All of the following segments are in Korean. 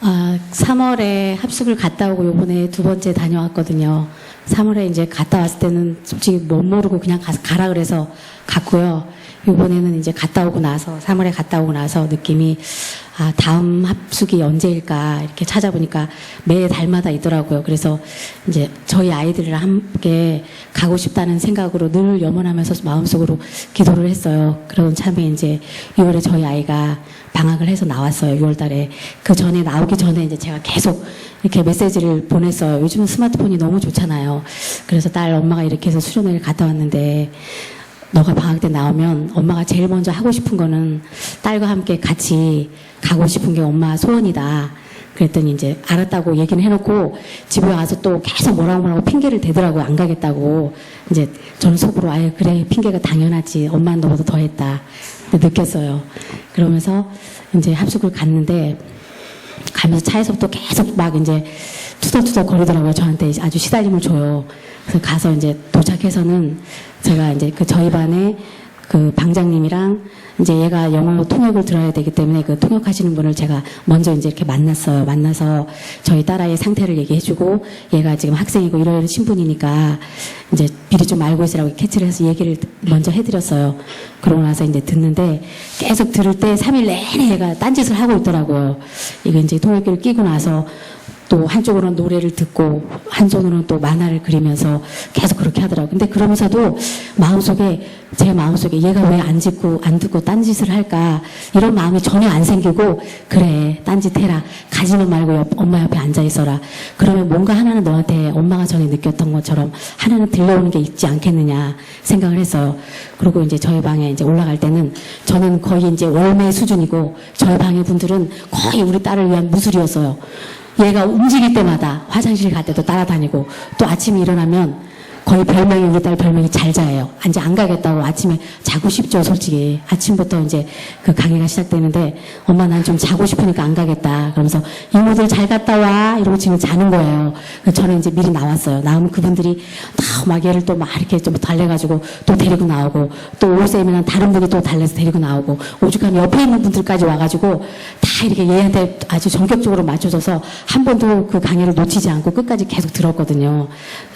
3월에 합숙을 갔다 오고 요번에 두 번째 다녀왔거든요. 3월에 이제 갔다 왔을 때는 솔직히 못 모르고 그냥 가라 그래서 갔고요. 요번에는 이제 갔다 오고 나서, 3월에 갔다 오고 나서 느낌이, 다음 합숙이 언제일까 이렇게 찾아보니까 매 달마다 있더라고요. 그래서 이제 저희 아이들이랑 함께 가고 싶다는 생각으로 늘 염원하면서 마음속으로 기도를 했어요. 그런 참에 이제 6월에 저희 아이가 방학을 해서 나왔어요. 6월 달에. 그 전에 나오기 전에 이제 제가 계속 이렇게 메시지를 보냈어요. 요즘은 스마트폰이 너무 좋잖아요. 그래서 딸 엄마가 이렇게 해서 수련회를 갔다 왔는데 너가 방학 때 나오면 엄마가 제일 먼저 하고 싶은 거는 딸과 함께 같이 가고 싶은 게 엄마 소원이다. 그랬더니 이제 알았다고 얘기는 해놓고 집에 와서 또 계속 뭐라고 핑계를 대더라고요. 안 가겠다고. 이제 저는 속으로 아예 그래 핑계가 당연하지. 엄마는 너보다 더 했다. 느꼈어요. 그러면서 이제 합숙을 갔는데 가면서 차에서부터 계속 막 이제 투덜투덜 거리더라고요. 저한테 아주 시달림을 줘요. 그래서 가서 이제 도착해서는 제가 이제 그 저희 반에 그 방장님이랑 이제 얘가 영어 통역을 들어야 되기 때문에 그 통역하시는 분을 제가 먼저 이제 이렇게 만났어요. 만나서 저희 딸아이의 상태를 얘기해주고 얘가 지금 학생이고 이런 신분이니까 이제 미리 좀 알고 있으라고 캐치를 해서 얘기를 먼저 해드렸어요. 그러고 나서 이제 듣는데 계속 들을 때 3일 내내 얘가 딴짓을 하고 있더라고요. 이거 이제 통역기를 끼고 나서 또 한쪽으로는 노래를 듣고 한손으로는 또 만화를 그리면서 계속 그렇게 하더라고요. 근데 그러면서도 제 마음속에 얘가 왜 안 듣고 딴짓을 할까 이런 마음이 전혀 안 생기고 그래 딴짓해라 가지는 말고 엄마 옆에 앉아 있어라 그러면 뭔가 하나는 너한테 엄마가 전에 느꼈던 것처럼 하나는 들려오는 게 있지 않겠느냐 생각을 했어요. 그리고 이제 저희 방에 이제 올라갈 때는 저는 거의 이제 월매 수준이고 저희 방의 분들은 거의 우리 딸을 위한 무술이었어요. 얘가 움직일 때마다 화장실 갈 때도 따라다니고 또 아침에 일어나면 거의 별명이 우리 딸 별명이 잘 자예요. 이제 안 가겠다고 아침에 자고 싶죠 솔직히. 아침부터 이제 그 강의가 시작되는데 엄마 난 좀 자고 싶으니까 안 가겠다. 그러면서 이모들 잘 갔다 와 이러고 지금 자는 거예요. 그래서 저는 이제 미리 나왔어요. 나오면 그분들이 막 얘를 또 막 이렇게 좀 달래가지고 또 데리고 나오고 또 오쌤이랑 다른 분이 또 달래서 데리고 나오고 오죽하면 옆에 있는 분들까지 와가지고 다 이렇게 얘한테 아주 전격적으로 맞춰줘서 한 번도 그 강의를 놓치지 않고 끝까지 계속 들었거든요.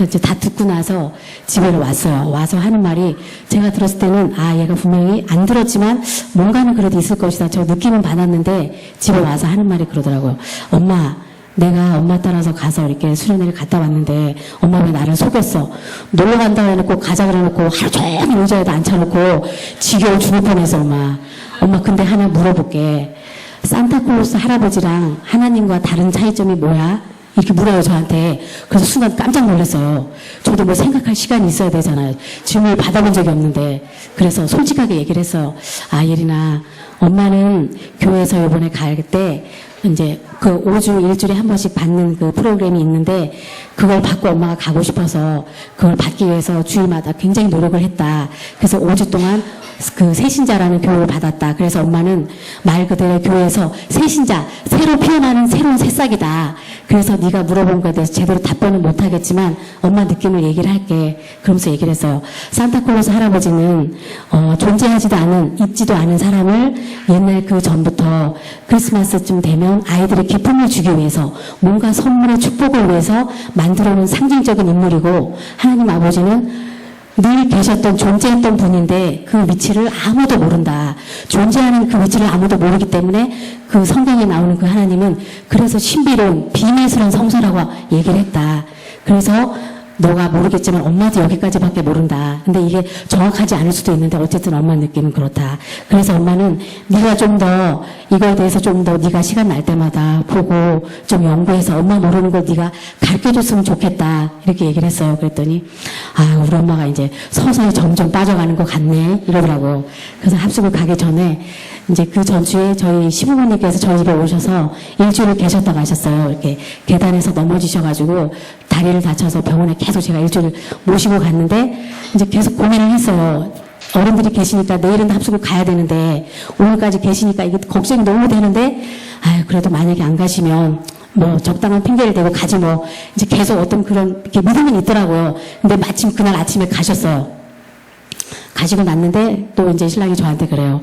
이제 다 듣고 나서 집에 왔어요. 와서 하는 말이 제가 들었을 때는 얘가 분명히 안 들었지만 뭔가는 그래도 있을 것이다. 저 느낌은 받았는데 집에 와서 하는 말이 그러더라고요. 엄마 내가 엄마 따라서 가서 이렇게 수련회를 갔다 왔는데 엄마 왜 나를 속였어? 놀러 간다고 해놓고 가자 그래놓고 하루 종일 의자에다 앉혀놓고 지겨워 죽을 뻔해서 엄마 근데 하나 물어볼게. 산타클로스 할아버지랑 하나님과 다른 차이점이 뭐야? 이렇게 물어요 저한테. 그래서 순간 깜짝 놀랐어요. 저도 뭐 생각할 시간이 있어야 되잖아요. 질문을 받아본 적이 없는데. 그래서 솔직하게 얘기를 했어요. 예린아 엄마는 교회에서 이번에 갈 때 이제 그 5주 일주일에 한 번씩 받는 그 프로그램이 있는데 그걸 받고 엄마가 가고 싶어서 그걸 받기 위해서 주일마다 굉장히 노력을 했다. 그래서 5주 동안 그 새신자라는 교육을 받았다. 그래서 엄마는 말 그대로 교회에서 새신자, 새로 피어나는 새로운 새싹이다. 그래서 네가 물어본 거에 대해서 제대로 답변은 못하겠지만 엄마 느낌을 얘기를 할게. 그러면서 얘기를 했어요. 산타클로스 할아버지는 존재하지도 않은, 있지도 않은 사람을 옛날 그 전부터 크리스마스쯤 되면 아이들의 기쁨을 주기 위해서 뭔가 선물의 축복을 위해서 만들어놓은 상징적인 인물이고 하나님 아버지는 늘 계셨던 존재했던 분인데 그 위치를 아무도 모른다. 존재하는 그 위치를 아무도 모르기 때문에 그 성경에 나오는 그 하나님은 그래서 신비로운 비밀스러운 성소라고 얘기를 했다. 그래서 너가 모르겠지만 엄마도 여기까지밖에 모른다. 근데 이게 정확하지 않을 수도 있는데 어쨌든 엄마 느낌은 그렇다. 그래서 엄마는 네가 좀 더 이거에 대해서 좀 더 네가 시간 날 때마다 보고 좀 연구해서 엄마 모르는 걸 네가 가르쳐줬으면 좋겠다. 이렇게 얘기를 했어요. 그랬더니 우리 엄마가 이제 서서히 점점 빠져가는 것 같네 이러더라고. 그래서 합숙을 가기 전에 이제 그 전주에 저희 시부모님께서 저희 집에 오셔서 일주일 계셨다 가셨어요. 이렇게 계단에서 넘어지셔가지고 다리를 다쳐서 병원에 계속 제가 일주일 모시고 갔는데 이제 계속 고민을 했어요. 어른들이 계시니까 내일은 합숙을 가야 되는데 오늘까지 계시니까 이게 걱정이 너무 되는데 그래도 만약에 안 가시면 뭐 적당한 핑계를 대고 가지 뭐 이제 계속 어떤 그런 이렇게 믿음은 있더라고요. 근데 마침 그날 아침에 가셨어요. 가지고 났는데 또 이제 신랑이 저한테 그래요.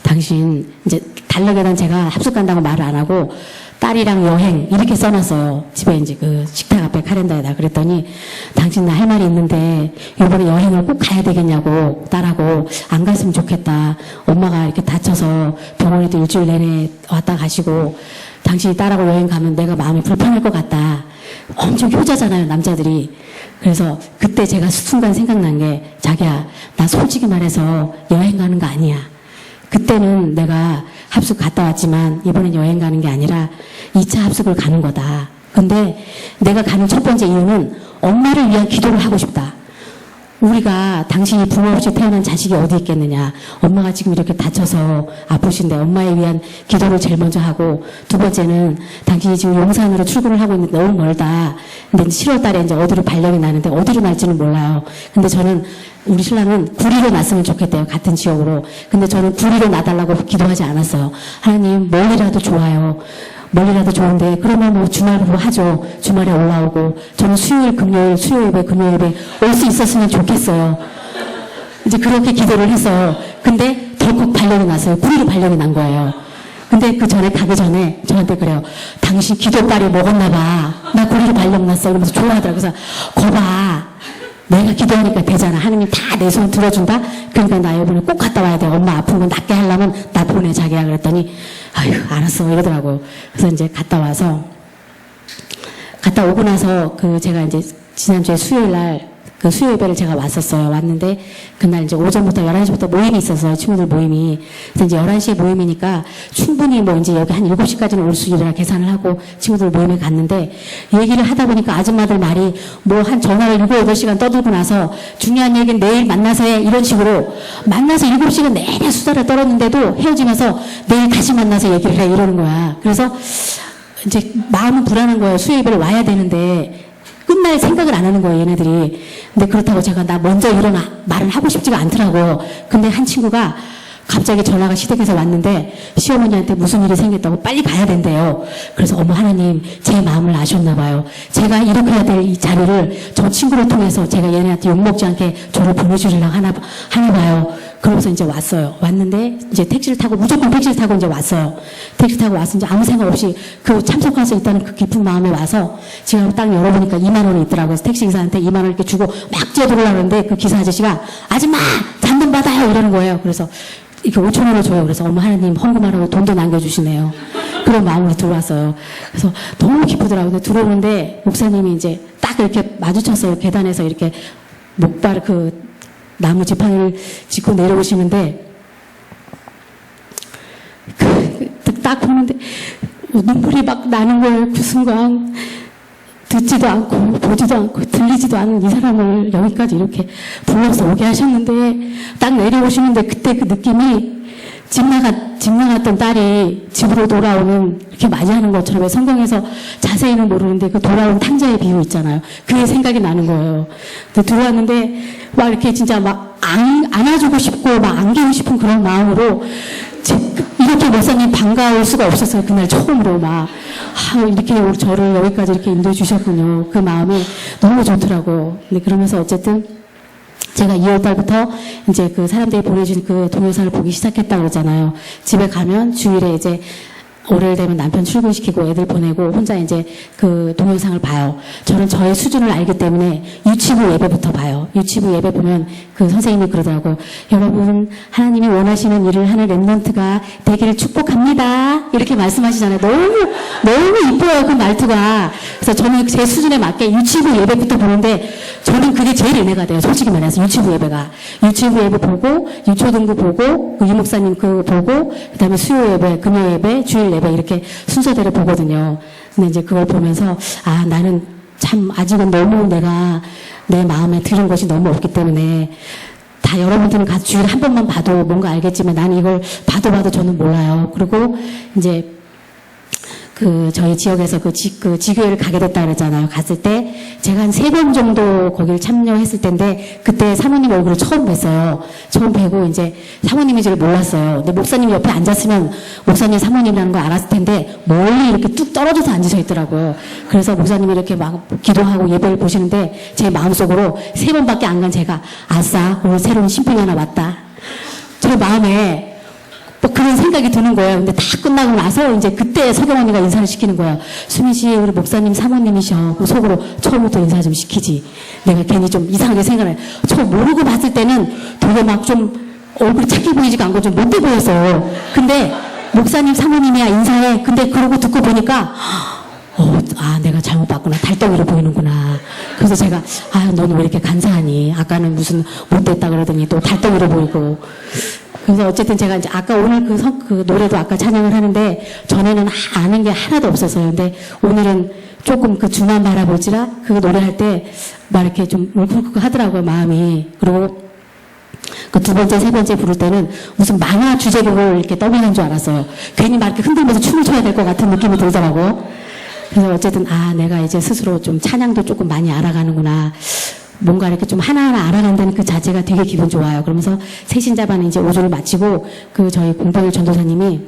당신 이제 달력에단 제가 합숙 간다고 말을 안 하고 딸이랑 여행 이렇게 써놨어요. 집에 이제 그 식탁 앞에 카렌다에다. 그랬더니 당신 나 할 말이 있는데 이번에 여행을 꼭 가야 되겠냐고 딸하고 안 갔으면 좋겠다. 엄마가 이렇게 다쳐서 병원에도 일주일 내내 왔다 가시고 당신이 딸하고 여행 가면 내가 마음이 불편할 것 같다. 엄청 효자잖아요, 남자들이. 그래서 그때 제가 순간 생각난 게 자기야, 나 솔직히 말해서 여행 가는 거 아니야. 그때는 내가 합숙 갔다 왔지만 이번엔 여행 가는 게 아니라 2차 합숙을 가는 거다. 근데 내가 가는 첫 번째 이유는 엄마를 위한 기도를 하고 싶다. 우리가 당신이 부모 없이 태어난 자식이 어디 있겠느냐. 엄마가 지금 이렇게 다쳐서 아프신데 엄마에 위한 기도를 제일 먼저 하고, 두 번째는 당신이 지금 용산으로 출근을 하고 있는데 너무 멀다. 근데 7월 달에 이제 어디로 발령이 나는데 어디로 날지는 몰라요. 근데 저는 우리 신랑은 구리로 났으면 좋겠대요. 같은 지역으로. 근데 저는 구리로 나달라고 기도하지 않았어요. 하나님 멀리라도 좋아요. 멀리라도 좋은데 그러면 뭐 주말로 하죠. 주말에 올라오고 저는 수요일 금요일 금요일에 올 수 있었으면 좋겠어요. 이제 그렇게 기도를 했어요. 근데 덜컥 발령이 났어요. 구리로 발령이 난 거예요. 근데 그 전에 가기 전에 저한테 그래요. 당신 기도빨이 먹었나 봐. 나 구리로 발령 났어. 이러면서 좋아하더라고요. 그래서 거봐. 내가 기도하니까 되잖아. 하나님 다 내 손 들어준다? 그러니까 나 이번에 꼭 갔다 와야 돼. 엄마 아픈 거 낫게 하려면 나 보내, 자기야. 그랬더니, 아휴, 알았어. 이러더라고요. 그래서 이제 갔다 오고 나서 제가 이제 지난주에 수요일 날 그 수요 예배를 제가 왔었어요. 왔는데 그날 이제 오전부터 11시부터 모임이 있었어요. 친구들 모임이. 그래서 이제 11시에 모임이니까 충분히 뭐 이제 여기 한 7시까지는 올 수 있으리라 계산을 하고 친구들 모임에 갔는데 얘기를 하다 보니까 아줌마들 말이 뭐 한 전화를 7, 8시간 떠들고 나서 중요한 얘기는 내일 만나서 해. 이런 식으로 만나서 7시간 내내 수다를 떨었는데도 헤어지면서 내일 다시 만나서 얘기를 해. 이러는 거야. 그래서 이제 마음은 불안한 거예요. 수요 예배를 와야 되는데 끝날 생각을 안 하는 거예요, 얘네들이. 근데 그렇다고 제가 나 먼저 이런 말을 하고 싶지가 않더라고요. 근데 한 친구가 갑자기 전화가 시댁에서 왔는데 시어머니한테 무슨 일이 생겼다고 빨리 가야 된대요. 그래서 어머 하나님 제 마음을 아셨나 봐요. 제가 이렇게 해야 될 이 자리를 저 친구를 통해서 제가 얘네한테 욕먹지 않게 저를 보내주려고 하나 봐요. 그러면서 이제 왔어요. 왔는데 이제 무조건 택시를 타고 이제 왔어요. 택시 타고 와서 이제 아무 생각 없이 그 참석할 수 있다는 그 깊은 마음에 와서 지금 딱 열어보니까 2만 원이 있더라고요. 그래서 택시 기사한테 2만 원 이렇게 주고 막 뛰어들어오려는데 그 기사 아저씨가 아줌마 잔돈 받아요 이러는 거예요. 그래서 이렇게 5천 원을 줘요. 그래서 어머 하나님 헌금하라고 돈도 남겨주시네요. 그런 마음으로 들어왔어요. 그래서 너무 기쁘더라고요. 근데 들어오는데 목사님이 이제 딱 이렇게 마주쳤어요. 계단에서 이렇게 나무 지팡이를 짚고 내려오시는데 딱 보는데 눈물이 막 나는 거예요. 그 순간 듣지도 않고 보지도 않고 들리지도 않은 이 사람을 여기까지 이렇게 불러서 오게 하셨는데 딱 내려오시는데 그때 그 느낌이 집 나갔던 딸이 집으로 돌아오는 이렇게 맞이하는 것처럼 왜 성경에서 자세히는 모르는데 그 돌아온 탕자의 비유 있잖아요. 그게 생각이 나는 거예요. 근데 들어왔는데 막 이렇게 진짜 막 안아주고 싶고 막 안기고 싶은 그런 마음으로 이렇게 목사님 반가울 수가 없었어요. 그날 처음으로 이렇게 저를 여기까지 이렇게 인도해 주셨군요. 그 마음이 너무 좋더라고요. 근데 그러면서 어쨌든 제가 2월 달부터 이제 그 사람들이 보내준 그 동영상을 보기 시작했다고 그러잖아요. 집에 가면 주일에 이제 월요일 되면 남편 출근시키고 애들 보내고 혼자 이제 그 동영상을 봐요. 저는 저의 수준을 알기 때문에 유치부 예배부터 봐요. 유치부 예배 보면 그 선생님이 그러더라고요. 여러분 하나님이 원하시는 일을 하는 랩런트가 되기를 축복합니다. 이렇게 말씀하시잖아요. 너무 이뻐요 그 말투가. 그래서 저는 제 수준에 맞게 유치부 예배부터 보는데 저는 그게 제일 은혜가 돼요. 솔직히 말해서 유치부 예배가. 유치부 예배 보고 유초등부 보고 그 유목사님 그 보고 그다음에 수요 예배, 금요 예배, 주일 예배 이렇게 순서대로 보거든요. 근데 이제 그걸 보면서 나는 참 아직은 너무 내가 내 마음에 들은 것이 너무 없기 때문에 다 여러분들은 가서 주일에 한 번만 봐도 뭔가 알겠지만 나는 이걸 봐도 저는 몰라요. 그리고 이제 저희 지역에서 지교회를 가게 됐다 그랬잖아요. 갔을 때 제가 한 3번 정도 거기를 참여했을 텐데 그때 사모님 얼굴을 처음 뵀어요. 처음 뵈고 이제 사모님인 줄 몰랐어요. 근데 목사님이 옆에 앉았으면 목사님 사모님이라는 걸 알았을 텐데 멀리 이렇게 뚝 떨어져서 앉으셔 있더라고요. 그래서 목사님이 이렇게 막 기도하고 예배를 보시는데 제 마음속으로 3번밖에 안 간 제가 아싸 오늘 새로운 신병이 하나 왔다. 제 마음에 그 그런 생각이 드는 거예요. 근데 다 끝나고 나서 이제 그때 서경 언니가 인사를 시키는 거예요. 수민 씨, 우리 목사님 사모님이셔. 그 속으로 처음부터 인사 좀 시키지. 내가 괜히 좀 이상하게 생각을 해. 저 모르고 봤을 때는 되게 막 좀 얼굴이 착해 보이지가 않고 좀 못돼 보였어요. 근데 목사님 사모님이야 인사해. 근데 그러고 듣고 보니까 내가 잘못 봤구나. 달덩이로 보이는구나. 그래서 제가, 너는 왜 이렇게 간사하니? 아까는 무슨 못됐다 그러더니 또 달덩이로 보이고. 그래서 어쨌든 제가 이제 아까 오늘 그 노래도 아까 찬양을 하는데 전에는 아는 게 하나도 없었어요. 근데 오늘은 조금 그 주만 바라보지라 그 노래할 때 막 이렇게 좀 울컥울컥 하더라고요, 마음이. 그리고 그 두 번째, 세 번째 부를 때는 무슨 만화 주제곡을 이렇게 떠미는 줄 알았어요. 괜히 막 이렇게 흔들면서 춤을 춰야 될 것 같은 느낌이 들더라고요. 그래서 어쨌든 내가 이제 스스로 좀 찬양도 조금 많이 알아가는구나. 뭔가 이렇게 좀 하나하나 알아간다는 그 자체가 되게 기분 좋아요. 그러면서 새신자반은 이제 5조를 마치고 그 저희 공병일 전도사님이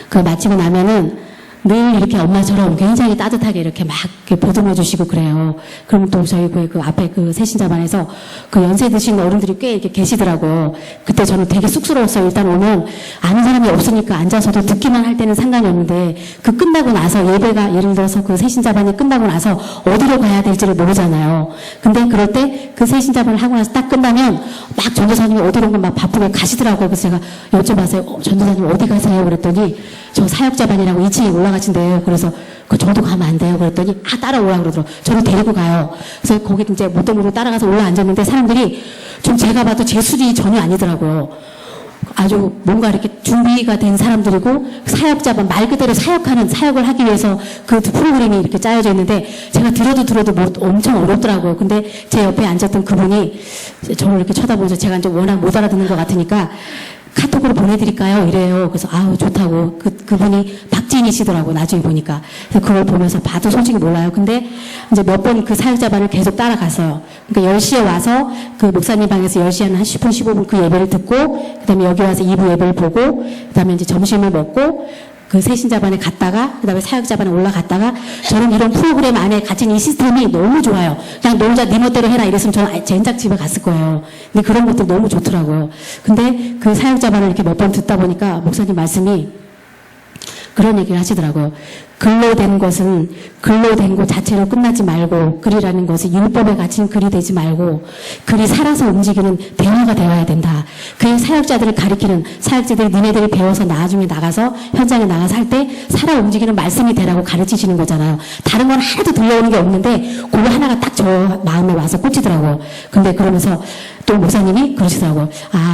그 마치고 나면은 늘 이렇게 엄마처럼 굉장히 따뜻하게 이렇게 막 이렇게 보듬어 주시고 그래요. 그러면 또 저희 그 앞에 그 새신자반에서 그 연세 드신 어른들이 꽤 이렇게 계시더라고요. 그때 저는 되게 쑥스러웠어요. 일단 오면 아는 사람이 없으니까 앉아서도 듣기만 할 때는 상관이 없는데 그 끝나고 나서 예배가 예를 들어서 그 새신자반이 끝나고 나서 어디로 가야 될지를 모르잖아요. 근데 그럴 때 그 새신자반을 하고 나서 딱 끝나면 막 전도사님이 어디론가 막 바쁘게 가시더라고요. 그래서 제가 여쭤봤어요. 전도사님 어디 가세요? 그랬더니 저 사역자반이라고 2층에 올라가신대요. 그래서 저도 가면 안 돼요. 그랬더니 따라오라 그러더라고요. 저를 데리고 가요. 그래서 거기 이제 모동으로 따라가서 올라앉았는데 사람들이 좀 제가 봐도 제 술이 전혀 아니더라고요. 아주 뭔가 이렇게 준비가 된 사람들이고 사역자반 말 그대로 사역을 하기 위해서 그 프로그램이 이렇게 짜여져 있는데 제가 들어도 뭐 엄청 어렵더라고요. 근데 제 옆에 앉았던 그분이 저를 이렇게 쳐다보면서 제가 이제 워낙 못 알아듣는 것 같으니까 카톡으로 보내드릴까요? 이래요. 그래서 좋다고. 그분이 박진이시더라고, 나중에 보니까. 그래서 그걸 보면서 봐도 솔직히 몰라요. 근데 이제 몇 번 그 사역자반을 계속 따라갔어요. 그러니까 10시에 와서 그 목사님 방에서 10시에 한 10분, 15분 그 예배를 듣고, 그 다음에 여기 와서 2부 예배를 보고, 그 다음에 이제 점심을 먹고, 그 새신자반에 갔다가 그다음에 사역자반에 올라갔다가 저는 이런 프로그램 안에 갇힌 이 시스템이 너무 좋아요. 그냥 너 혼자 네 멋대로 해라 이랬으면 저는 젠장 집에 갔을 거예요. 근데 그런 것들 너무 좋더라고요. 근데 그 사역자반을 이렇게 몇 번 듣다 보니까 목사님 말씀이 그런 얘기를 하시더라고요. 글로 된 것은 글로 된 것 자체로 끝나지 말고 글이라는 것은 율법에 갇힌 글이 되지 말고 글이 살아서 움직이는 대화가 되어야 된다. 그의 사역자들을 가리키는 사역자들이 니네들이 배워서 나중에 나가서 현장에 나가서 할 때 살아 움직이는 말씀이 되라고 가르치시는 거잖아요. 다른 건 하나도 들려오는 게 없는데 그거 하나가 딱 저 마음에 와서 꽂히더라고요. 근데 그러면서 또 목사님이 그러시더라고요.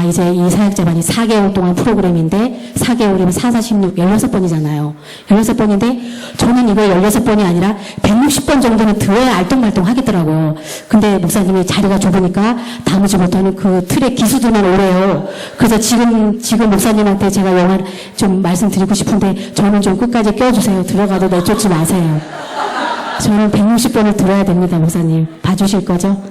이제 이 사역자반이 4개월 동안 프로그램인데 4개월이면 4, 4, 16, 16번이잖아요. 16번인데 저는 이거 16번이 아니라 160번 정도는 들어야 알똥말똥 하겠더라고요. 근데 목사님이 자리가 좁으니까 다무지 못하는 그 틀의 기수들만 오래요. 그래서 지금 목사님한테 제가 영화 좀 말씀드리고 싶은데 저는 좀 끝까지 껴주세요. 들어가도 내쫓지 마세요. 저는 160번을 들어야 됩니다, 목사님. 봐주실 거죠?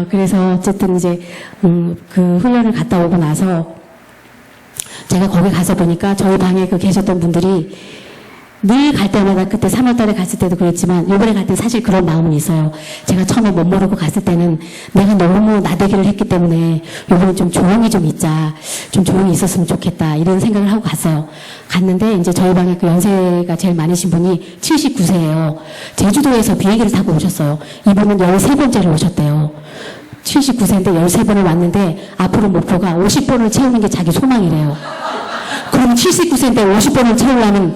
그래서 어쨌든 이제 그 훈련을 갔다 오고 나서 제가 거기 가서 보니까 저희 방에 계셨던 분들이 늘 갈 때마다 그때 3월 달에 갔을 때도 그랬지만 이번에 갈 때 사실 그런 마음은 있어요. 제가 처음에 못 모르고 갔을 때는 내가 너무 나대기를 했기 때문에 이번에 좀 조용히 좀 있자. 좀 조용히 있었으면 좋겠다. 이런 생각을 하고 갔어요. 갔는데 이제 저희 방에 그 연세가 제일 많으신 분이 79세예요. 제주도에서 비행기를 타고 오셨어요. 이분은 13번째로 오셨대요. 79세인데 13번을 왔는데 앞으로 목표가 50번을 채우는 게 자기 소망이래요. 그럼 79세인데 50번을 채우려면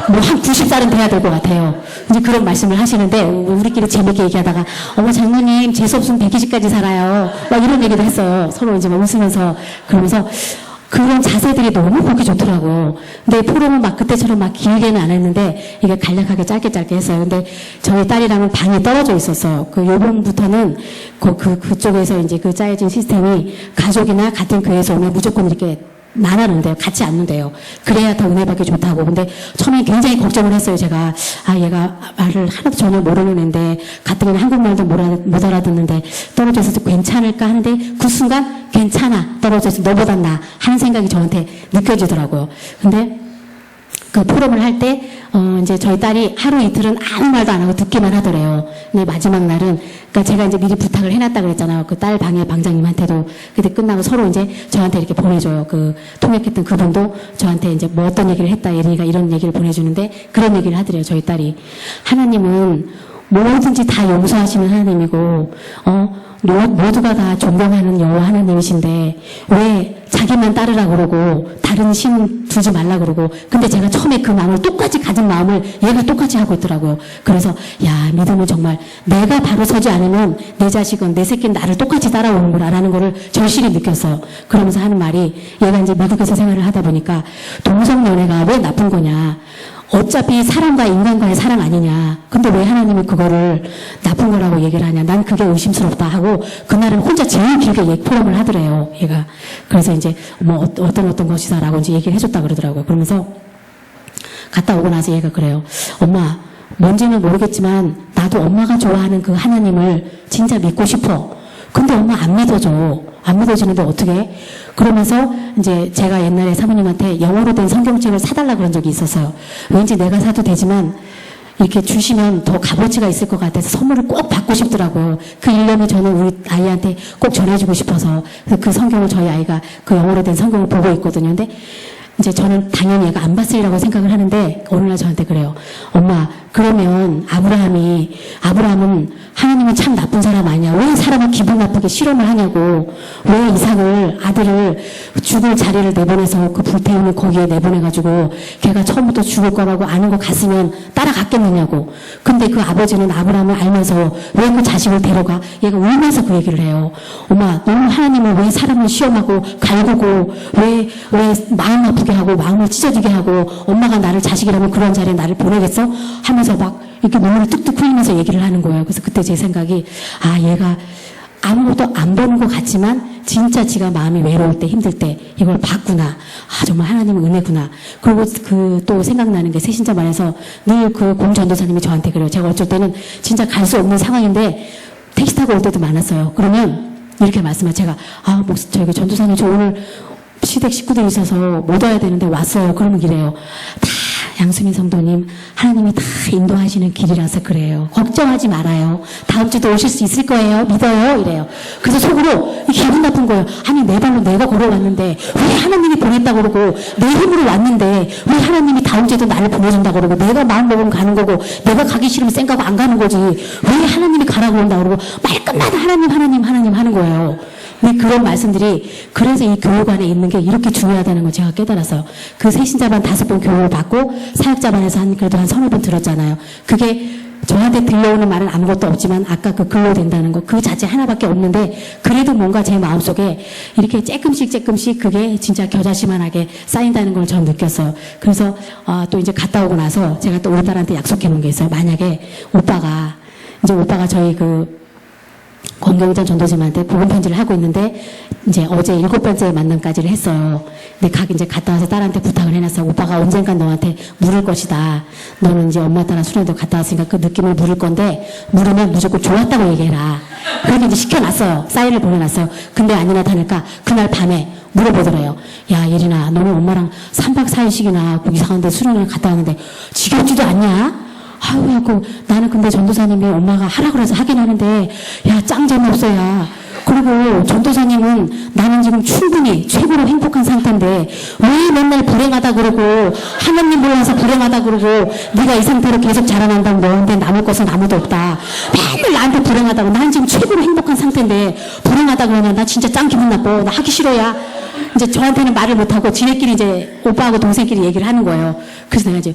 뭐 한 90살은 돼야 될 것 같아요. 이제 그런 말씀을 하시는데 우리끼리 재밌게 얘기하다가 어머 장모님 재수 없으면 120까지 살아요. 막 이런 얘기도 했어요. 서로 이제 막 웃으면서 그러면서 그런 자세들이 너무 보기 좋더라고요. 근데 프로는 막 그때처럼 막 길게는 안 했는데 이게 간략하게 짧게 했어요. 근데 저희 딸이랑은 방이 떨어져 있었어요. 요번부터는 그쪽에서 이제 그 짜여진 시스템이 가족이나 같은 교회에서 오면 무조건 이렇게 나눠는데요. 같이 앉는데요. 그래야 더 은혜 받기 좋다고. 근데 처음에 굉장히 걱정을 했어요. 제가 얘가 말을 하나도 전혀 모르는 애인데 가뜩이나 한국말도 못 알아듣는데 떨어져서 괜찮을까 하는데 그 순간 괜찮아. 떨어져서 너보단 나 하는 생각이 저한테 느껴지더라고요. 근데 그 포럼을 할 때, 이제 저희 딸이 하루 이틀은 아무 말도 안 하고 듣기만 하더래요. 근데 마지막 날은, 그러니까 제가 이제 미리 부탁을 해놨다 그랬잖아요. 그 딸 방해 방장님한테도. 그때 끝나고 서로 이제 저한테 이렇게 보내줘요. 그 통역했던 그분도 저한테 이제 뭐 어떤 얘기를 했다, 예린이가 이런 얘기를 보내주는데 그런 얘기를 하더래요. 저희 딸이. 하나님은 뭐든지 다 용서하시는 하나님이고, 모두가 다 존경하는 여호와 하나님이신데 왜 자기만 따르라 그러고 다른 신 두지 말라 그러고. 근데 제가 처음에 그 마음을 똑같이 가진 마음을 얘가 똑같이 하고 있더라고요. 그래서 야, 믿음은 정말 내가 바로 서지 않으면 내 자식은 내 새끼는 나를 똑같이 따라오는구나라는 거를 절실히 느꼈어요. 그러면서 하는 말이, 얘가 이제 미국에서 생활을 하다 보니까 동성연애가 왜 나쁜 거냐, 어차피 사람과 인간과의 사랑 아니냐. 근데 왜 하나님이 그거를 나쁜 거라고 얘기를 하냐. 난 그게 의심스럽다 하고 그날은 혼자 제일 길게 포럼을 하더래요. 얘가. 그래서 이제 뭐 어떤 것이다라고 이제 얘기를 해줬다 그러더라고요. 그러면서 갔다 오고 나서 얘가 그래요. 엄마, 뭔지는 모르겠지만 나도 엄마가 좋아하는 그 하나님을 진짜 믿고 싶어. 근데 엄마 안 믿어줘. 안 믿어지는데 어떻게? 그러면서 이제 제가 옛날에 사모님한테 영어로 된 성경책을 사달라 그런 적이 있었어요. 왠지 내가 사도 되지만 이렇게 주시면 더 값어치가 있을 것 같아서 선물을 꼭 받고 싶더라고요. 그 일념이 저는 우리 아이한테 꼭 전해주고 싶어서 그 성경을 저희 아이가 그 영어로 된 성경을 보고 있거든요. 근데 이제 저는 당연히 얘가 안 봤으리라고 생각을 하는데 어느 날 저한테 그래요. 엄마, 그러면 아브라함은 하나님은 참 나쁜 사람 아니야. 왜 사람을 기분 나쁘게 실험을 하냐고. 왜 이삭을, 아들을 죽을 자리를 내보내서 그 불태우는 거기에 내보내가지고 걔가 처음부터 죽을 거라고 아는 거 같으면 따라갔겠느냐고. 근데 그 아버지는 아브라함을 알면서 왜 그 자식을 데려가? 얘가 울면서 그 얘기를 해요. 엄마, 너는 하나님은 왜 사람을 시험하고 갈구고 왜 마음 아프게 하고 마음을 찢어지게 하고 엄마가 나를 자식이라면 그런 자리에 나를 보내겠어? 하면서 막 이렇게 눈물을 뚝뚝 흘리면서 얘기를 하는 거예요. 그래서 그때 제 생각이, 아, 얘가 아무것도 안 보는 것 같지만 진짜 지가 마음이 외로울 때 힘들 때 이걸 봤구나. 아, 정말 하나님의 은혜구나. 그리고 그 또 생각나는 게 새신자반에서 늘 그 공전도사님이 저한테 그래요. 제가 어쩔 때는 진짜 갈 수 없는 상황인데 택시 타고 올 때도 많았어요. 그러면 이렇게 말씀해요. 제가 저기 전도사님 저 오늘 시댁 식구들이 있어서 못 와야 되는데 왔어요. 그러면 이래요. 다 양수민 성도님, 하나님이 다 인도하시는 길이라서 그래요. 걱정하지 말아요. 다음 주도 오실 수 있을 거예요. 믿어요. 이래요. 그래서 속으로 기분 나쁜 거예요. 아니, 내 발로 내가 걸어왔는데 왜 하나님이 보냈다고 그러고 내 힘으로 왔는데 왜 하나님이 다음 주에도 나를 보내준다고 그러고 내가 마음 먹으면 가는 거고 내가 가기 싫으면 쌩까고 안 가는 거지. 왜 하나님이 가라고 한다고 그러고 말끝마다 하나님 하는 거예요. 근데 그런 말씀들이, 그래서 이 교육 안에 있는 게 이렇게 중요하다는 걸 제가 깨달았어요. 그 새신자반 5번 교육을 받고 사역자반에서 그래도 한 3-4번 들었잖아요. 그게 저한테 들려오는 말은 아무것도 없지만 아까 그 글로 된다는 거, 그 자체 하나밖에 없는데 그래도 뭔가 제 마음속에 이렇게 조금씩 그게 진짜 겨자씨만하게 쌓인다는 걸 전 느꼈어요. 그래서 또 이제 갔다 오고 나서 제가 또 우리 딸한테 약속해 놓은 게 있어요. 만약에 오빠가 저희 권경전 전도사님한테 복음 편지를 하고 있는데 이제 어제 7번째 만남까지를 했어요. 근데 이제 갔다 와서 딸한테 부탁을 해놨어요. 오빠가 언젠간 너한테 물을 것이다. 너는 이제 엄마 따라 수련도 갔다 왔으니까 그 느낌을 물을 건데 물으면 무조건 좋았다고 얘기해라. 그렇게 이제 시켜놨어요. 사인을 보내놨어요. 근데 아니나 다를까 그날 밤에 물어보더래요. 야, 예린아, 너는 엄마랑 3박 4일씩이나 이상한데 수련을 갔다 왔는데 지겹지도 않냐? 아유, 나는 근데 전도사님이 엄마가 하라 그래서 하긴 하는데, 야, 짱 재미없어, 야. 그리고 전도사님은 나는 지금 충분히 최고로 행복한 상태인데, 왜 맨날 불행하다 그러고, 하나님 몰라서 불행하다 그러고, 네가 이 상태로 계속 자라난다고 너한테 남을 것은 아무도 없다. 맨날 나한테 불행하다고, 난 지금 최고로 행복한 상태인데, 불행하다 그러면 나 진짜 짱 기분 나빠. 나 하기 싫어야. 이제 저한테는 말을 못하고, 지네끼리 이제 오빠하고 동생끼리 얘기를 하는 거예요. 그래서 내가 이제,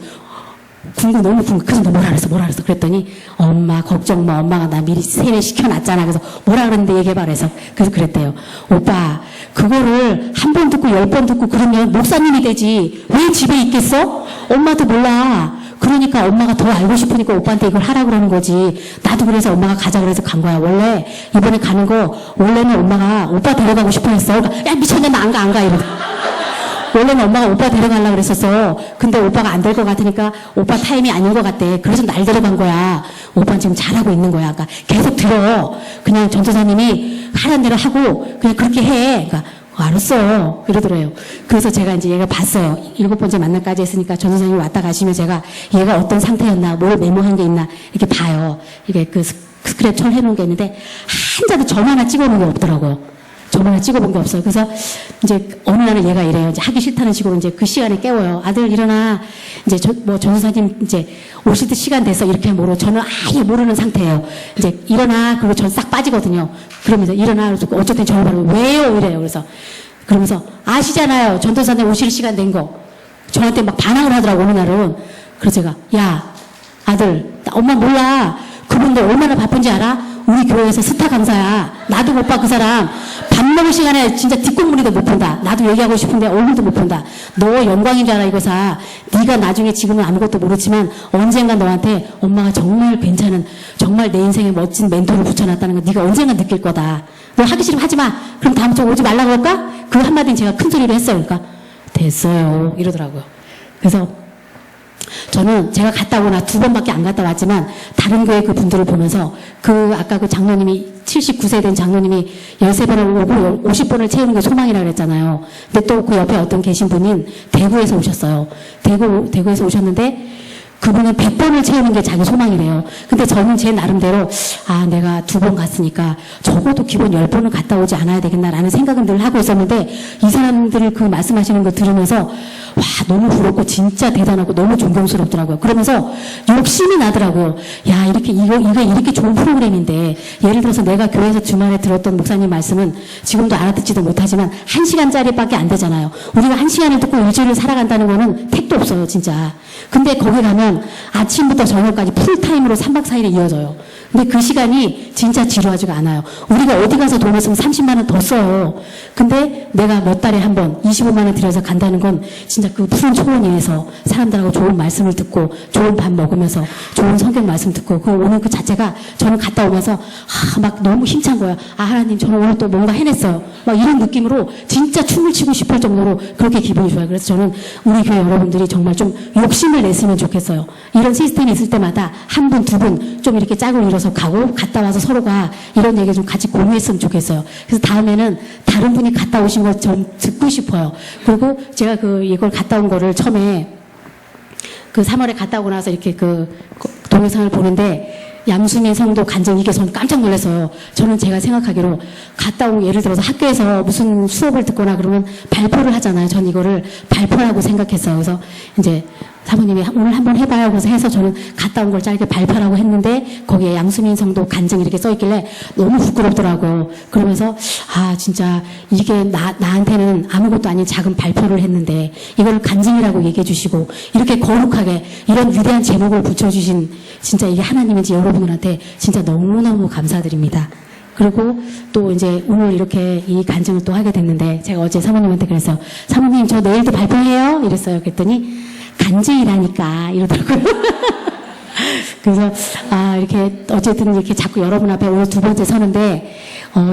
너무 궁금. 그래서 너 뭐라 그랬어? 그랬더니, 엄마, 걱정 마. 엄마가 나 미리 세뇌시켜놨잖아. 그래서 뭐라 그랬는데 얘기해봐. 그래서 그랬대요. 오빠, 그거를 한 번 듣고 10번 듣고 그러면 목사님이 되지. 왜 집에 있겠어? 엄마도 몰라. 그러니까 엄마가 더 알고 싶으니까 오빠한테 이걸 하라 그러는 거지. 나도 그래서 엄마가 가자 그래서 간 거야. 원래 이번에 가는 거, 원래는 엄마가 오빠 데려가고 싶어 했어. 그러니까, 야, 미쳤냐, 나 안 가. 이러다. 원래는 엄마가 오빠 데려가려고 그랬었어. 근데 오빠가 안 될 것 같으니까 오빠 타임이 아닌 것 같대. 그래서 날 데려간 거야. 오빠는 지금 잘하고 있는 거야. 그러니까 계속 들어. 그냥 전도사님이 하라는 대로 하고 그냥 그렇게 해. 그러니까 알았어요. 이러더래요. 그래서 제가 이제 얘가 봤어요. 7번째 만남까지 했으니까 전 선생님이 왔다 가시면 제가 얘가 어떤 상태였나, 뭘 메모한 게 있나, 이렇게 봐요. 이게 그 스크랩처럼 해놓은 게 있는데, 한 자도 점 하나 찍어놓은 게 없더라고요. 점 하나 찍어본 게 없어요. 그래서 이제 어느 날은 얘가 이래요. 이제 하기 싫다는 식으로 이제 그 시간에 깨워요. 아들 일어나. 이제 전 선생님 이제 오실 때 시간 돼서 이렇게 모르고 저는 아예 모르는 상태예요. 이제 일어나. 그리고 전 싹 빠지거든요. 그러면서 일어나. 그래서 어쨌든 저를 바로 왜요? 이래요. 그래서 그러면서 아시잖아요. 전도사님 오실 시간 된 거. 저한테 막 반항을 하더라고 어느 날은. 그래서 제가 야 아들 엄마 몰라. 그분들 얼마나 바쁜지 알아? 우리 교회에서 스타 강사야. 나도 못 봐 그 사람. 밥 먹을 시간에 진짜 뒷공무니도 못 본다. 나도 얘기하고 싶은데 얼굴도 못 본다. 너 영광인 줄 알아 이거사. 네가 나중에 지금은 아무것도 모르지만 언젠가 너한테 엄마가 정말 괜찮은 정말 내 인생에 멋진 멘토를 붙여놨다는 거 네가 언젠가 느낄 거다. 너 하기 싫으면 하지 마. 그럼 다음주에 오지 말라고 할까? 그 한마디는 제가 큰 소리로 했어요. 그러니까 됐어요 이러더라고요. 그래서 저는 제가 갔다 오나 2번밖에 안 갔다 왔지만 다른 교회 그 분들을 보면서 그 아까 그 장로님이 79세 된 장로님이 13번을 오고 50번을 채우는 게 소망이라고 그랬잖아요. 근데 또 그 옆에 어떤 계신 분인 대구에서 오셨어요. 대구에서 오셨는데 그분은 100번을 채우는 게 자기 소망이래요. 근데 저는 제 나름대로 내가 2번 갔으니까 적어도 기본 10번은 갔다 오지 않아야 되겠나라는 생각은 늘 하고 있었는데 이 사람들 그 말씀하시는 거 들으면서 와 너무 부럽고 진짜 대단하고 너무 존경스럽더라고요. 그러면서 욕심이 나더라고요. 야 이렇게 이거 이렇게 좋은 프로그램인데 예를 들어서 내가 교회에서 주말에 들었던 목사님 말씀은 지금도 알아듣지도 못하지만 1시간짜리밖에 안 되잖아요. 우리가 1시간을 듣고 일주일을 살아간다는 거는 택도 없어요 진짜. 근데 거기 가면 아침부터 저녁까지 풀타임으로 3박 4일이 이어져요. 근데 그 시간이 진짜 지루하지가 않아요. 우리가 어디 가서 돈을 쓰면 30만 원 더 써요. 근데 내가 몇 달에 한 번 25만 원 들여서 간다는 건 진짜 그 푸른 초원 위에서 사람들하고 좋은 말씀을 듣고 좋은 밥 먹으면서 좋은 성경 말씀 듣고 그 오는 그 자체가 저는 갔다 오면서 막 너무 힘찬 거야. 하나님 저는 오늘 또 뭔가 해냈어요. 막 이런 느낌으로 진짜 춤을 추고 싶을 정도로 그렇게 기분이 좋아요. 그래서 저는 우리 교회 여러분들이 정말 좀 욕심을 냈으면 좋겠어요. 이런 시스템이 있을 때마다 한 분, 2분 좀 이렇게 짝을 이뤄서 가고 갔다 와서 서로가 이런 얘기 좀 같이 공유했으면 좋겠어요. 그래서 다음에는 다른 분이 갔다 오신 걸 좀 듣고 싶어요. 그리고 제가 이걸 갔다 온 거를 처음에 그 3월에 갔다 오고 나서 이렇게 그 동영상을 보는데 양수민 성도 간증 이게 저는 깜짝 놀랐어요. 저는 제가 생각하기로 갔다 오고 예를 들어서 학교에서 무슨 수업을 듣거나 그러면 발표를 하잖아요. 전 이거를 발표라고 생각했어요. 그래서 이제 사모님이 오늘 한번 해봐요. 그래서 해서 저는 갔다 온 걸 짧게 발표라고 했는데 거기에 양수민 성도 간증 이렇게 써있길래 너무 부끄럽더라고요. 그러면서 진짜 이게 나한테는 아무것도 아닌 작은 발표를 했는데 이걸 간증이라고 얘기해 주시고 이렇게 거룩하게 이런 위대한 제목을 붙여주신 진짜 이게 하나님인지 여러분들한테 진짜 너무너무 감사드립니다. 그리고 또 이제 오늘 이렇게 이 간증을 또 하게 됐는데 제가 어제 사모님한테 그랬어요. 사모님 저 내일도 발표해요? 이랬어요. 그랬더니 간증이라니까 이러더라고요. 그래서 이렇게 어쨌든 이렇게 자꾸 여러분 앞에 오늘 2번째 서는데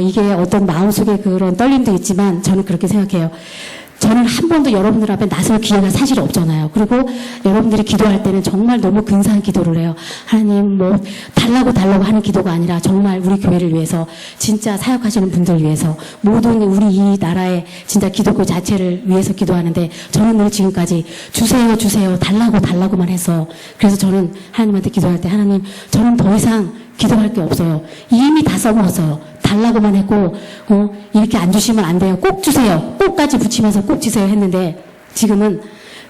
이게 어떤 마음속에 그런 떨림도 있지만 저는 그렇게 생각해요. 저는 한 번도 여러분들 앞에 나설 기회가 사실 없잖아요. 그리고 여러분들이 기도할 때는 정말 너무 근사한 기도를 해요. 하나님 달라고 하는 기도가 아니라 정말 우리 교회를 위해서 진짜 사역하시는 분들 위해서 모든 우리 이 나라의 진짜 기독교 자체를 위해서 기도하는데 저는 늘 지금까지 주세요 달라고만 해서 그래서 저는 하나님한테 기도할 때 하나님 저는 더 이상 기도할 게 없어요. 이미 다 써먹었어요. 달라고만 했고 이렇게 안 주시면 안 돼요. 꼭 주세요. 꼭까지 붙이면서 꼭 주세요 했는데 지금은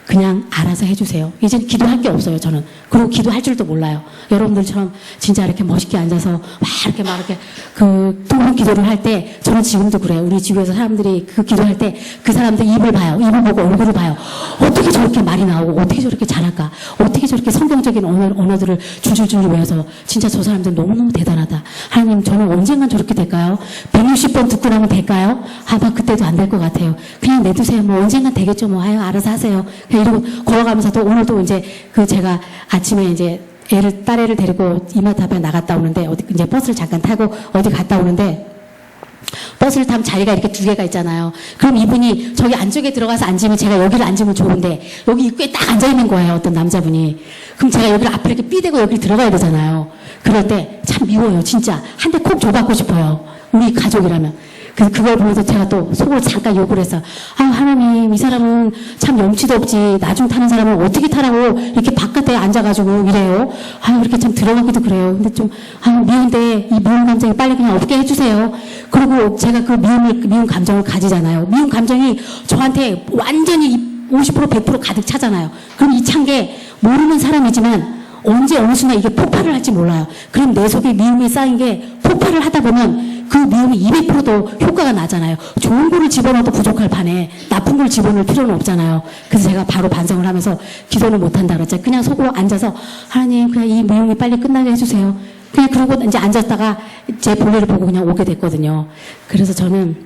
그냥 알아서 해주세요. 이제 기도할 게 없어요, 저는. 그리고 기도할 줄도 몰라요. 여러분들처럼 진짜 이렇게 멋있게 앉아서 이렇게 또 기도를 할 때 저는 지금도 그래요. 우리 지구에서 사람들이 그 기도할 때 그 사람들 입을 봐요. 입을 보고 얼굴을 봐요. 어떻게 저렇게 말이 나오고 어떻게 저렇게 잘할까? 어떻게 저렇게 성경적인 언어들을 줄줄줄 외워서 진짜 저 사람들 너무너무 대단하다. 하나님 저는 언젠간 저렇게 될까요? 160번 듣고 나면 될까요? 막 그때도 안 될 것 같아요. 그냥 내두세요. 언젠간 되겠죠. 알아서 하세요. 이러고 걸어가면서 또 오늘도 이제 제가 아침에 이제 딸애를 데리고 이마트 앞에 나갔다 오는데 이제 버스를 잠깐 타고 어디 갔다 오는데 버스를 타면 자리가 이렇게 2개가 있잖아요. 그럼 이분이 저기 안쪽에 들어가서 앉으면 제가 여기를 앉으면 좋은데 여기 입구에 딱 앉아 있는 거예요. 어떤 남자분이. 그럼 제가 여기를 앞에 이렇게 삐대고 여기 들어가야 되잖아요. 그럴 때 참 미워요. 진짜 한 대 콕 줘받고 싶어요. 우리 가족이라면. 그걸 보면서 제가 또 속으로 잠깐 욕을 했어요. 아, 하나님, 이 사람은 참 염치도 없지. 나중 타는 사람은 어떻게 타라고 이렇게 바깥에 앉아가지고 이래요. 아, 이렇게 참 들어가기도 그래요. 근데 좀, 미운데 이 미운 감정이 빨리 그냥 없게 해주세요. 그리고 제가 그 미운 감정을 가지잖아요. 미운 감정이 저한테 완전히 50% 100% 가득 차잖아요. 그럼 이 찬 게 모르는 사람이지만 언제 어느 순간 이게 폭발을 할지 몰라요. 그럼 내 속에 미움이 쌓인 게 폭발을 하다 보면 그 미움이 200%도 효과가 나잖아요. 좋은 거를 집어넣어도 부족할 판에 나쁜 걸 집어넣을 필요는 없잖아요. 그래서 제가 바로 반성을 하면서 기도는 못한다 그랬죠. 그냥 속으로 앉아서 하나님 그냥 이 미움이 빨리 끝나게 해주세요. 그냥 그러고 이제 앉았다가 제 볼일을 보고 그냥 오게 됐거든요. 그래서 저는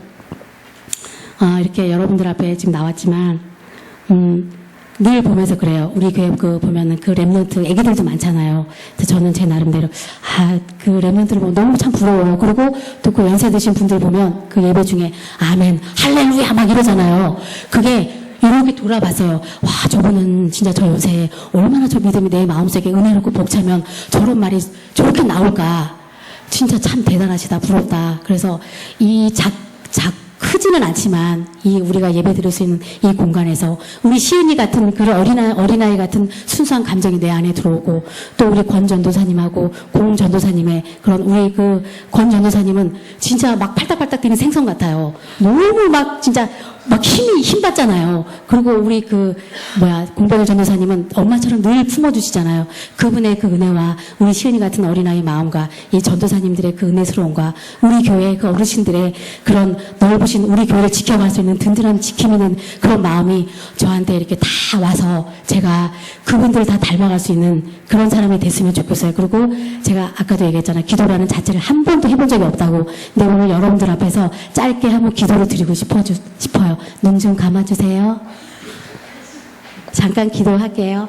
이렇게 여러분들 앞에 지금 나왔지만 늘 보면서 그래요. 우리 교회 보면은 그 랩런트 애기들도 많잖아요. 그래서 저는 제 나름대로 그 랩런트를 보면 너무 참 부러워요. 그리고 또 그 연세 드신 분들 보면 그 예배 중에 아멘, 할렐루야 막 이러잖아요. 그게 이렇게 돌아봤어요. 와, 저분은 진짜 저 요새 얼마나 저 믿음이 내 마음속에 은혜롭고 벅차면 저런 말이 저렇게 나올까. 진짜 참 대단하시다, 부럽다. 그래서 크지는 않지만 우리가 예배 드릴 수 있는 이 공간에서 우리 시은이 같은 그런 어린아이 같은 순수한 감정이 내 안에 들어오고 또 우리 권 전도사님하고 공 전도사님의 그런 우리 그 권 전도사님은 진짜 막 팔딱팔딱 뛰는 생선 같아요. 너무 막 진짜 막 힘 받잖아요. 그리고 우리 공백일 전도사님은 엄마처럼 늘 품어주시잖아요. 그분의 그 은혜와 우리 시은이 같은 어린아이 마음과 이 전도사님들의 그 은혜스러움과 우리 교회 그 어르신들의 그런 넓으신 우리 교회를 지켜갈 수 있는 든든한 지킴이 있는 그런 마음이 저한테 이렇게 다 와서 제가 그분들을 다 닮아갈 수 있는 그런 사람이 됐으면 좋겠어요. 그리고 제가 아까도 얘기했잖아요. 기도라는 자체를 한 번도 해본 적이 없다고. 근데 오늘 여러분들 앞에서 짧게 한번 기도를 드리고 싶어요. 눈 좀 감아주세요. 잠깐 기도할게요.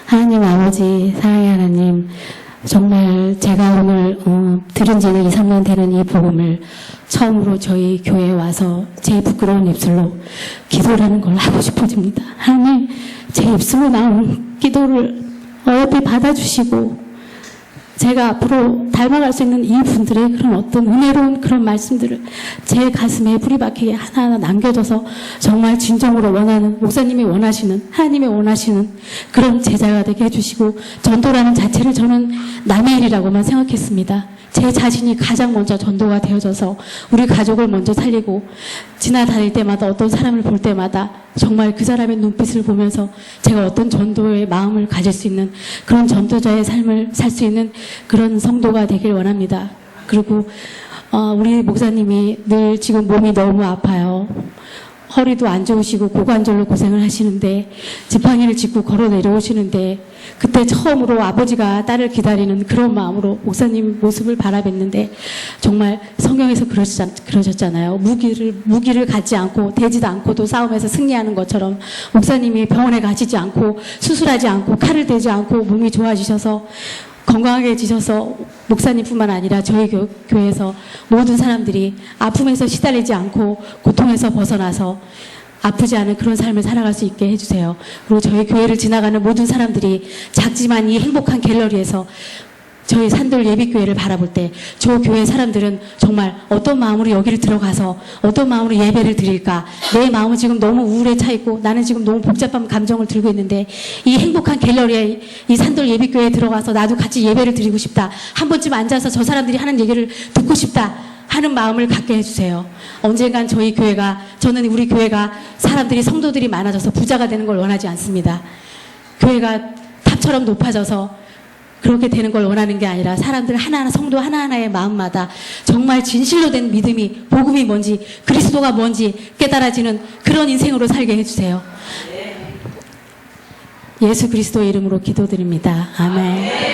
하나님 아버지, 사랑의 하나님, 정말 제가 오늘 들은 지는 2, 3년 되는 이 복음을 처음으로 저희 교회에 와서 제 부끄러운 입술로 기도라는 걸 하고 싶어집니다. 하나님, 제 입술로 나온 기도를 어여삐 받아주시고 제가 앞으로 닮아갈 수 있는 이 분들의 그런 어떤 은혜로운 그런 말씀들을 제 가슴에 뿌리 박히게 하나하나 남겨둬서 정말 진정으로 원하는, 목사님이 원하시는, 하나님이 원하시는 그런 제자가 되게 해주시고, 전도라는 자체를 저는 남의 일이라고만 생각했습니다. 제 자신이 가장 먼저 전도가 되어져서 우리 가족을 먼저 살리고, 지나다닐 때마다 어떤 사람을 볼 때마다 정말 그 사람의 눈빛을 보면서 제가 어떤 전도의 마음을 가질 수 있는 그런 전도자의 삶을 살 수 있는 그런 성도가 되길 원합니다. 그리고 우리 목사님이 늘 지금 몸이 너무 아파요. 허리도 안 좋으시고 고관절로 고생을 하시는데 지팡이를 짚고 걸어 내려오시는데 그때 처음으로 아버지가 딸을 기다리는 그런 마음으로 목사님 모습을 바라뵀는데 정말 성경에서 그러셨잖아요. 무기를 갖지 않고 대지도 않고도 싸움에서 승리하는 것처럼 목사님이 병원에 가시지 않고 수술하지 않고 칼을 대지 않고 몸이 좋아지셔서 건강하게지셔서 목사님뿐만 아니라 저희 교회에서 모든 사람들이 아픔에서 시달리지 않고 고통에서 벗어나서 아프지 않은 그런 삶을 살아갈 수 있게 해주세요. 그리고 저희 교회를 지나가는 모든 사람들이 작지만 이 행복한 갤러리에서 저희 산돌 예비교회를 바라볼 때 저 교회 사람들은 정말 어떤 마음으로 여기를 들어가서 어떤 마음으로 예배를 드릴까, 내 마음은 지금 너무 우울에 차 있고 나는 지금 너무 복잡한 감정을 들고 있는데 이 행복한 갤러리에 이 산돌 예비교회에 들어가서 나도 같이 예배를 드리고 싶다, 한 번쯤 앉아서 저 사람들이 하는 얘기를 듣고 싶다 하는 마음을 갖게 해주세요. 언젠간 저는 우리 교회가 사람들이 성도들이 많아져서 부자가 되는 걸 원하지 않습니다. 교회가 탑처럼 높아져서 그렇게 되는 걸 원하는 게 아니라 사람들 하나하나, 성도 하나하나의 마음마다 정말 진실로 된 믿음이, 복음이 뭔지, 그리스도가 뭔지 깨달아지는 그런 인생으로 살게 해주세요. 예수 그리스도의 이름으로 기도드립니다. 아멘.